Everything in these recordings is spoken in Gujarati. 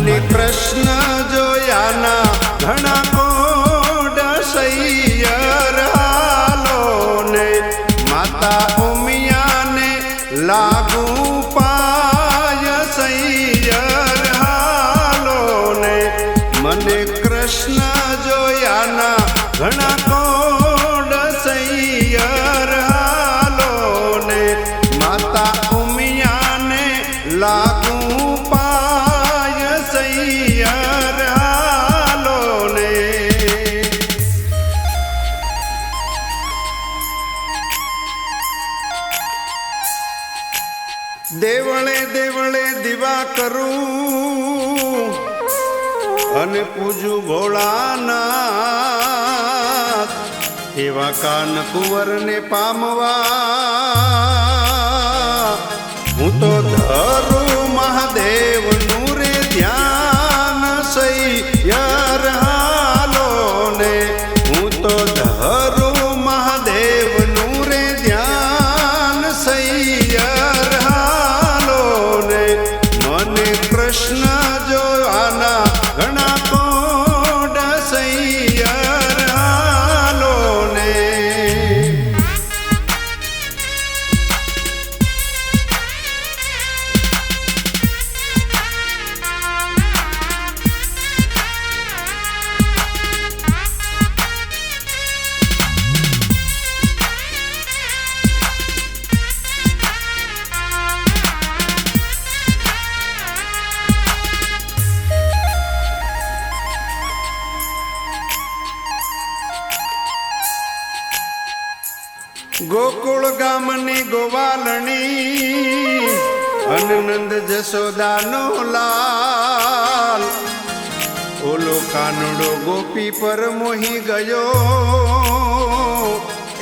મને કૃષ્ણ જોયાના ઘણા કોડ સૈયર હાલો ને માતા ઉમિયાને લાગુ પાય સૈયર હાલો ને મને કૃષ્ણ જોયાના ઘણા કોડ સૈયર હાલો ને માતા ઉમિયાને લાગુ પાય સૈયર હાલો ને દેવળે દેવળે દીવા કરું અને પૂજું ભોળાનાથ એવા કાન કુંવરને પામવા હું તો ધરું મહાદેવનું રે ધ્યાન સૈયર હાલો ને હું તો ધરું મહાદેવનું રે ધ્યાન સૈયર હાલો ને મને કૃષ્ણ જોવાના ઘણા કોડ સૈયર હાલો ને ગોકુળ ગામની ગોવાલણી અનંદ જશોદાનો લાલ ઓલો કાનડો ગોપી પર મોહી ગયો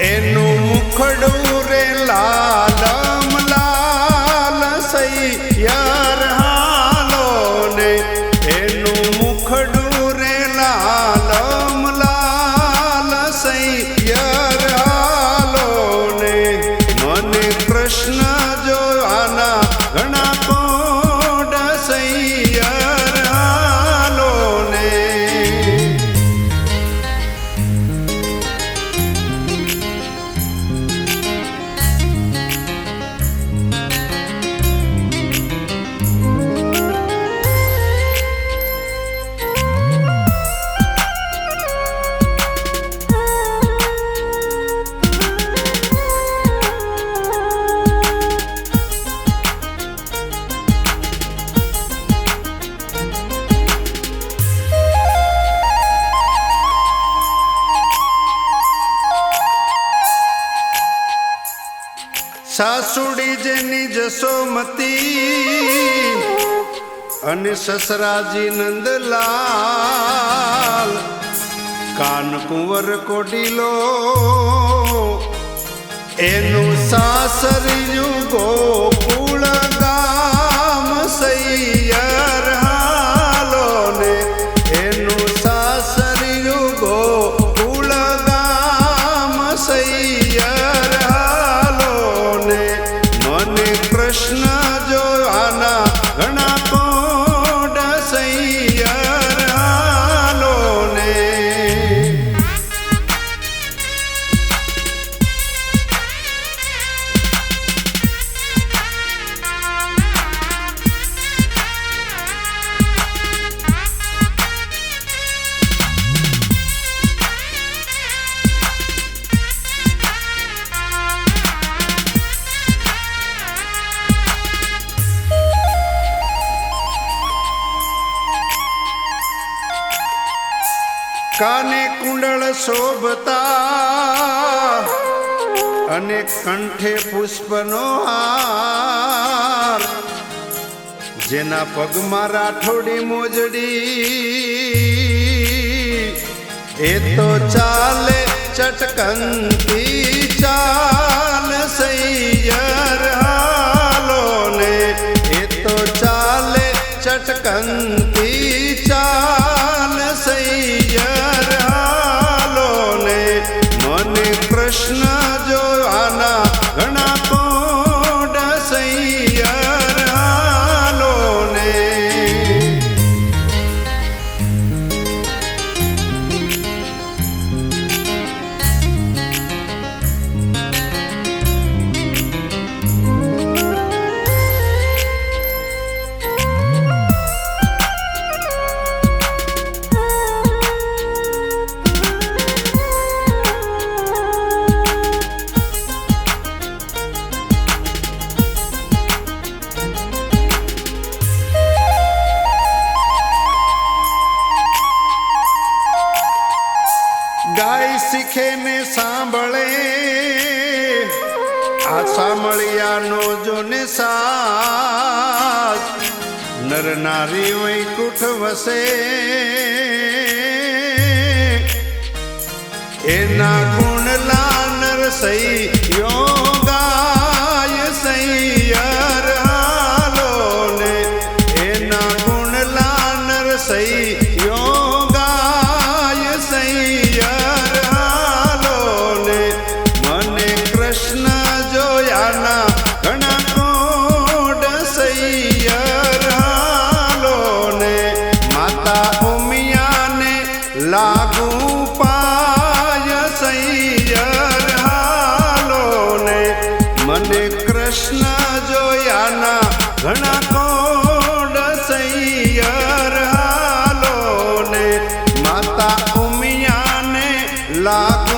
એનું મુખડું રે લાલમ લાલ સૈયર હાલો ને એનું મુખડું રે લાલમ લાલ સૈયર કૃષ્ણ જોવાના ઘણા કોડ સૈયર હાલો ને સાસુડી જેની જસોમતી અને સસરાજી નંદલાલ કાન કુંવર કોડીલો એનું સાસરિયું ગોકુળ ગામ સૈયર હાલો ને એનું સાસરિયું ગોકુળ ગામ સૈયર કૃષ્ણ જોવાના ઘણા કોડ સૈયર હાલો ને કાને કુંડળ શોભતા અને કંઠે પુષ્પનો હાર જેના પગમાં રાઠોડી મોજડી એ તો ચાલે ચટકંતી ચાલ સૈયર હાલો ને એ તો ચાલે ચટકંતી ચાલ સૈયર હાલો ને મને કૃષ્ણ જોવાના ઘણા કોડ સૈયર હાલો ને દેખે ને સાંભળે આ સાંભળિયાનો જો ને સાથ નર નારી વૈકુંઠ વસે એના ગુણલા નર સઈ યોગાય સૈયર હાલો ને એના ગુણલા નર સઈ યોગાય સૈયર હાલો ને મને કૃષ્ણ જોયાના ઘણા કોડ સૈયર હાલો ને માતા ઉમિયાને લાગુ સૈયર હાલો ને મને કૃષ્ણ જોયાના ઘણા કોડ સૈયર હાલો ને માતા ઉમિયાને લાગ